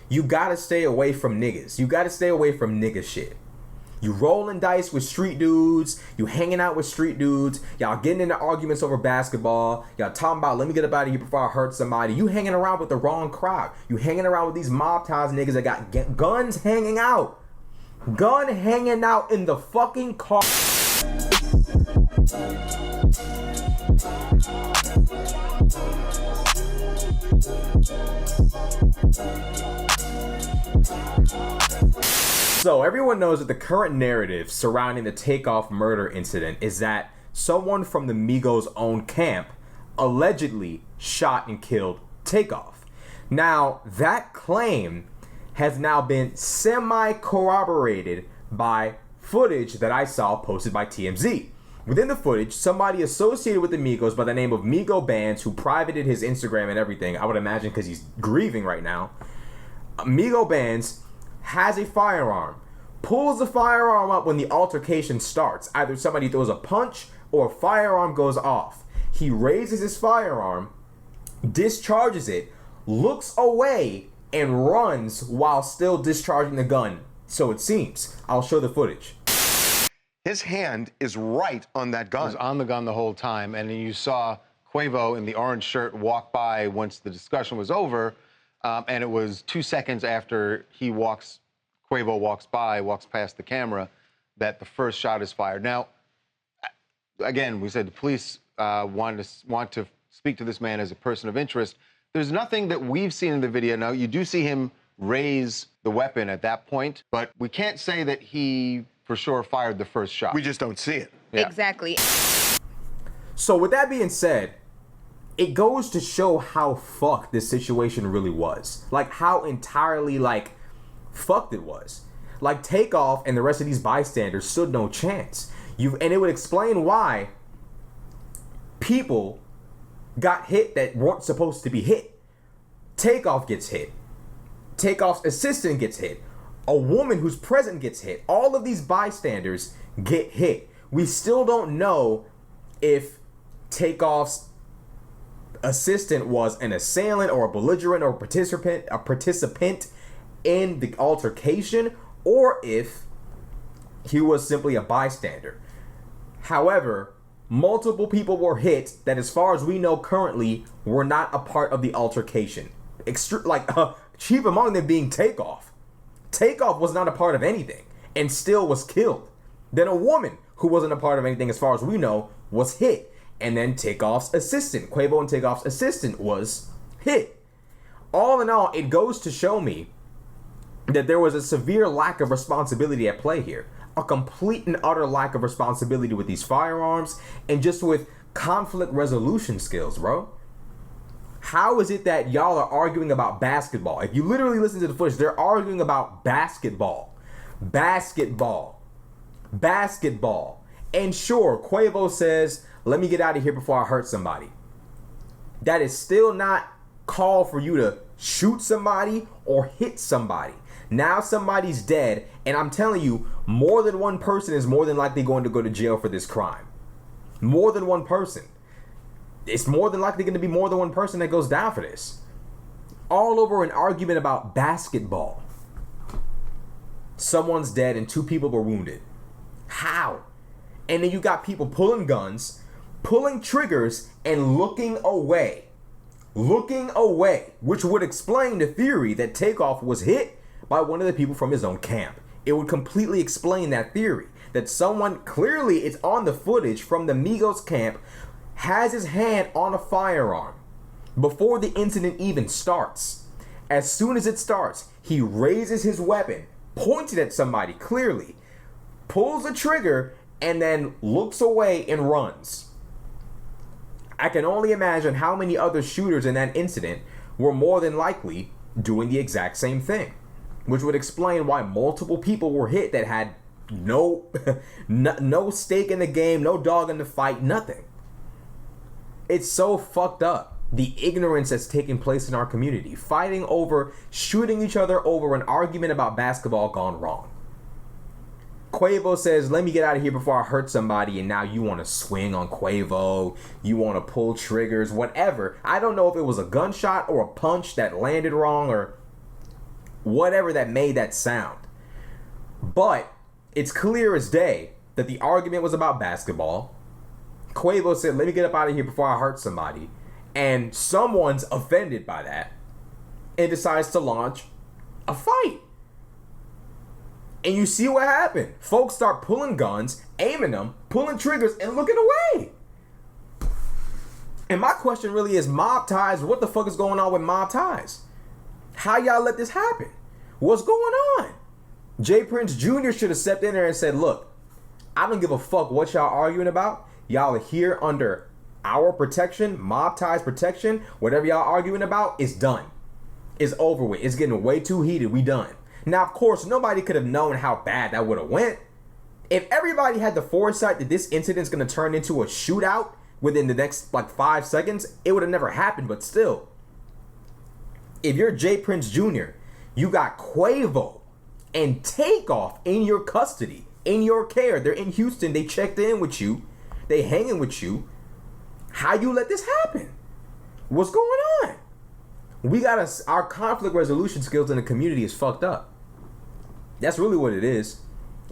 You gotta stay away from niggas. You gotta stay away from nigga shit. You rolling dice with street dudes. You hanging out with street dudes. Y'all getting into arguments over basketball. Y'all talking about, let me get up out of here before I hurt somebody. You hanging around with the wrong crowd. You hanging around with these mob ties niggas that got guns hanging out. Gun hanging out in the fucking car. So everyone knows that the current narrative surrounding the TakeOff murder incident is that someone from the Migos' own camp allegedly shot and killed TakeOff. Now, that claim has now been semi-corroborated by footage that I saw posted by TMZ. Within the footage, somebody associated with the Migos by the name of Migo Bands, who privated his Instagram and everything, I would imagine because he's grieving right now. Migo Bands has a firearm, pulls the firearm up when the altercation starts. Either somebody throws a punch or a firearm goes off. He raises his firearm, discharges it, looks away, and runs while still discharging the gun. So it seems. I'll show the footage. His hand is right on that gun. He was on the gun the whole time, and then you saw Quavo in the orange shirt walk by once the discussion was over, and it was 2 seconds after Quavo walks past the camera, that the first shot is fired. Now, again, we said the police want to speak to this man as a person of interest. There's nothing that we've seen in the video. Now, you do see him raise the weapon at that point, but we can't say that he for sure fired the first shot. We just don't see it. Yeah. Exactly. So with that being said, it goes to show how fucked this situation really was. Like, how entirely, fucked it was. Like, TakeOff and the rest of these bystanders stood no chance. And it would explain why people got hit that weren't supposed to be hit. TakeOff gets hit. TakeOff's assistant gets hit. A woman who's present gets hit. All of these bystanders get hit. We still don't know if TakeOff's assistant was an assailant or a belligerent or a participant in the altercation, or if he was simply a bystander. However, multiple people were hit that, as far as we know currently, were not a part of the altercation. Chief among them being TakeOff. TakeOff was not a part of anything and still was killed. Then a woman who wasn't a part of anything, as far as we know, was hit. And then TakeOff's assistant, Quavo and TakeOff's assistant, was hit. All in all, it goes to show me that there was a severe lack of responsibility at play here. A complete and utter lack of responsibility with these firearms and just with conflict resolution skills, bro. How is it that y'all are arguing about basketball? If you literally listen to the footage, they're arguing about basketball. Basketball. And sure, Quavo says, let me get out of here before I hurt somebody. That is still not call for you to shoot somebody or hit somebody. Now somebody's dead, and I'm telling you, more than one person is more than likely going to go to jail for this crime. More than one person. It's more than likely going to be more than one person that goes down for this. All over an argument about basketball. Someone's dead and 2 people were wounded. How? And then you got people pulling guns, pulling triggers, and looking away. Looking away, which would explain the theory that TakeOff was hit by one of the people from his own camp. It would completely explain that theory. That someone, clearly it's on the footage from the Migos camp, has his hand on a firearm before the incident even starts. As soon as it starts, he raises his weapon, pointed at somebody clearly, pulls a trigger, and then looks away and runs. I can only imagine how many other shooters in that incident were more than likely doing the exact same thing, which would explain why multiple people were hit that had no stake in the game, no dog in the fight, nothing. It's so fucked up. The ignorance that's taking place in our community. Fighting over, shooting each other over an argument about basketball gone wrong. Quavo says, let me get out of here before I hurt somebody, and now you want to swing on Quavo. You want to pull triggers, whatever. I don't know if it was a gunshot or a punch that landed wrong or whatever that made that sound. But it's clear as day that the argument was about basketball. Quavo said, let me get up out of here before I hurt somebody. And someone's offended by that and decides to launch a fight. And you see what happened. Folks start pulling guns, aiming them, pulling triggers, and looking away. And my question really is, mob ties, what the fuck is going on with mob ties? How y'all let this happen? What's going on? Jay Prince Jr. should have stepped in there and said, look, I don't give a fuck what y'all arguing about. Y'all are here under our protection, mob ties protection. Whatever y'all arguing about is done. It's over with. It's getting way too heated. We done. Now, of course, nobody could have known how bad that would have went. If everybody had the foresight that this incident's going to turn into a shootout within the next, 5 seconds, it would have never happened. But still, if you're Jay Prince Jr., you got Quavo and TakeOff in your custody, in your care. They're in Houston. They checked in with you. They hanging with you. How you let this happen? What's going on? Our conflict resolution skills in the community is fucked up. That's really what it is.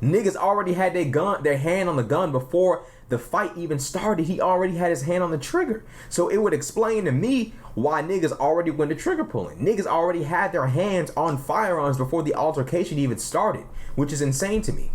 Niggas already had their hand on the gun before the fight even started. He already had his hand on the trigger. So it would explain to me why niggas already went to trigger pulling. Niggas already had their hands on firearms before the altercation even started, which is insane to me.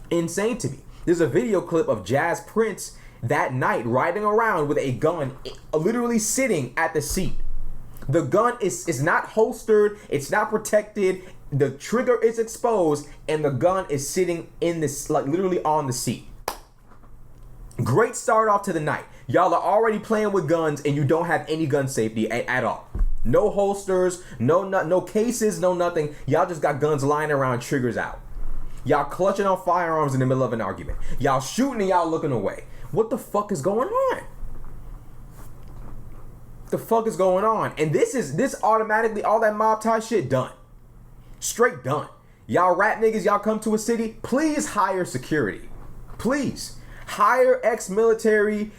Insane to me. There's a video clip of Jazz Prince that night riding around with a gun, literally sitting at the seat. The gun is not holstered, it's not protected, the trigger is exposed, and the gun is sitting in this, literally on the seat. Great start off to the night. Y'all are already playing with guns and you don't have any gun safety at all. No holsters, no cases, no nothing. Y'all just got guns lying around, triggers out. Y'all clutching on firearms in the middle of an argument. Y'all shooting and y'all looking away. What the fuck is going on? The fuck is going on? And this automatically, all that mob tie shit done. Straight done. Y'all rap niggas, y'all come to a city, please hire security. Please. Hire ex-military,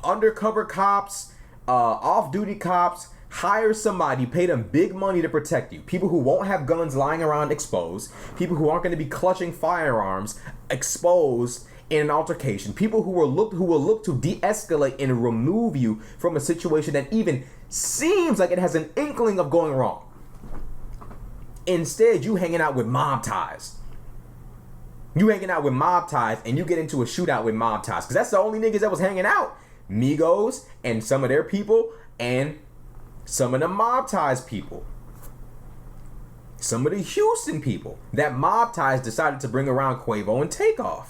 undercover cops, off-duty cops. Hire somebody, pay them big money to protect you. People who won't have guns lying around exposed. People who aren't going to be clutching firearms exposed in an altercation. People who will look to de-escalate and remove you from a situation that even seems like it has an inkling of going wrong. Instead, you hanging out with mob ties. You hanging out with mob ties and you get into a shootout with mob ties. Because that's the only niggas that was hanging out. Migos and some of their people and some of the mob ties people. Some of the Houston people. That mob ties decided to bring around Quavo and TakeOff.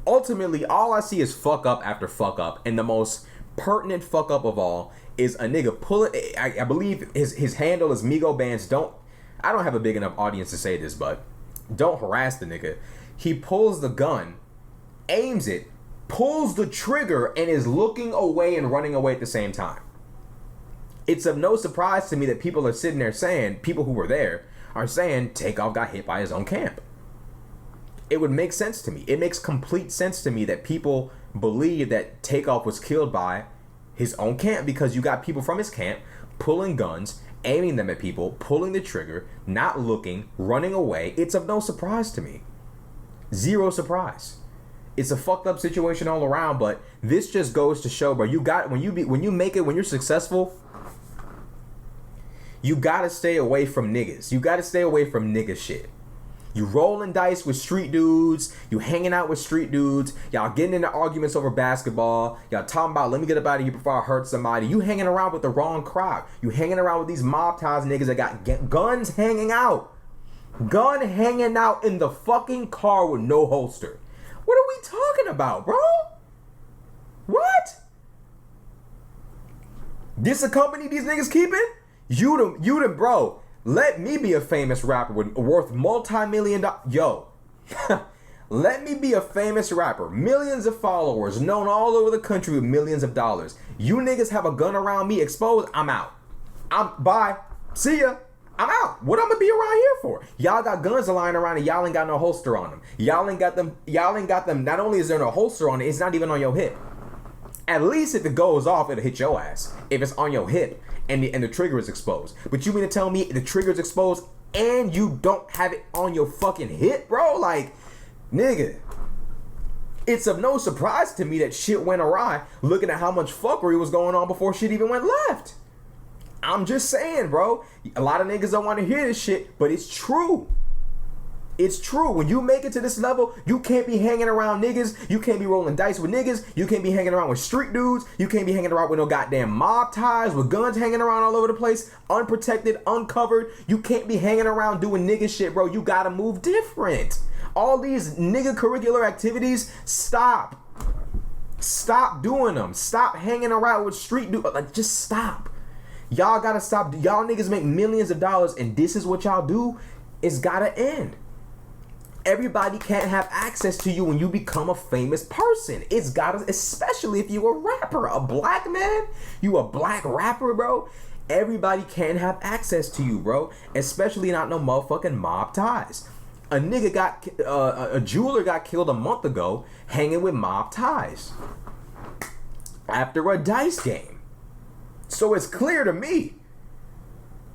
Ultimately, all I see is fuck up after fuck up. And the most pertinent fuck up of all is a nigga pulling. I believe his handle is Migo Bands. I don't have a big enough audience to say this, but don't harass the nigga. He pulls the gun, aims it, pulls the trigger, and is looking away and running away at the same time. It's of no surprise to me that people are sitting there saying, people who were there are saying TakeOff got hit by his own camp. It would make sense to me. It makes complete sense to me that people believe that TakeOff was killed by his own camp, because you got people from his camp pulling guns, aiming them at people, pulling the trigger, not looking, running away. It's of no surprise to me. Zero surprise. It's a fucked up situation all around, but this just goes to show, bro, when you're successful, you gotta stay away from niggas. You gotta stay away from nigga shit. You rolling dice with street dudes. You hanging out with street dudes. Y'all getting into arguments over basketball. Y'all talking about, let me get up out of here before I hurt somebody. You hanging around with the wrong crowd. You hanging around with these mob ties niggas that got guns hanging out. Gun hanging out in the fucking car with no holster. What are we talking about, bro? What? This a company these niggas keeping? You them, bro. Let me be a famous rapper worth multi-million dollars. Yo. Let me be a famous rapper. Millions of followers, known all over the country with millions of dollars. You niggas have a gun around me exposed, I'm out. Bye. See ya. I'm out. What I'm gonna be around here for? Y'all got guns lying around and y'all ain't got no holster on them. Y'all ain't got them. Not only is there no holster on it, it's not even on your hip. At least if it goes off, it'll hit your ass. If it's on your hip, and the trigger is exposed. But you mean to tell me the trigger is exposed and you don't have it on your fucking hip, bro? Like, nigga, it's of no surprise to me that shit went awry looking at how much fuckery was going on before shit even went left. I'm just saying, bro. A lot of niggas don't want to hear this shit, but it's true. It's true. When you make it to this level, you can't be hanging around niggas. You can't be rolling dice with niggas. You can't be hanging around with street dudes. You can't be hanging around with no goddamn mob ties, with guns hanging around all over the place, unprotected, uncovered. You can't be hanging around doing nigga shit, bro. You gotta move different. All these nigga curricular activities, stop. Stop doing them. Stop hanging around with street dudes. Like, just stop. Y'all gotta stop. Y'all niggas make millions of dollars and this is what y'all do. It's gotta end. Everybody can't have access to you when you become a famous person. It's gotta, especially if you a rapper, a black man, you a black rapper, bro. Everybody can't have access to you, bro. Especially not no motherfucking mob ties. A nigga got, a jeweler got killed a month ago hanging with mob ties after a dice game. So it's clear to me,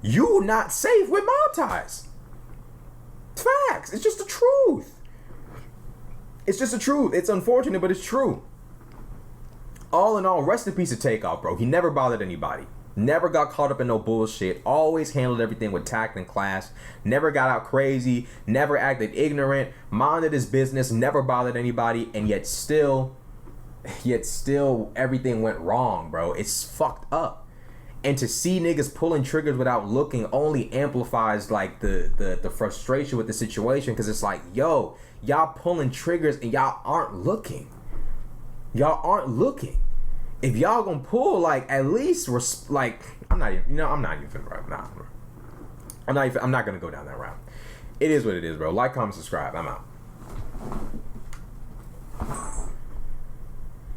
you not safe with mob ties. Facts. It's just the truth. It's just the truth. It's unfortunate, but it's true. All in all, rest in peace to TakeOff, bro. He never bothered anybody. Never got caught up in no bullshit. Always handled everything with tact and class. Never got out crazy. Never acted ignorant. Minded his business. Never bothered anybody. And yet still everything went wrong, bro. It's fucked up. And to see niggas pulling triggers without looking only amplifies like the frustration with the situation, because it's like, yo, y'all pulling triggers and y'all aren't looking. Y'all aren't looking. If y'all gonna pull, like, at least like, I'm not even finna, nah, I'm not gonna go down that route. It is what it is, bro. Like, comment, subscribe. I'm out.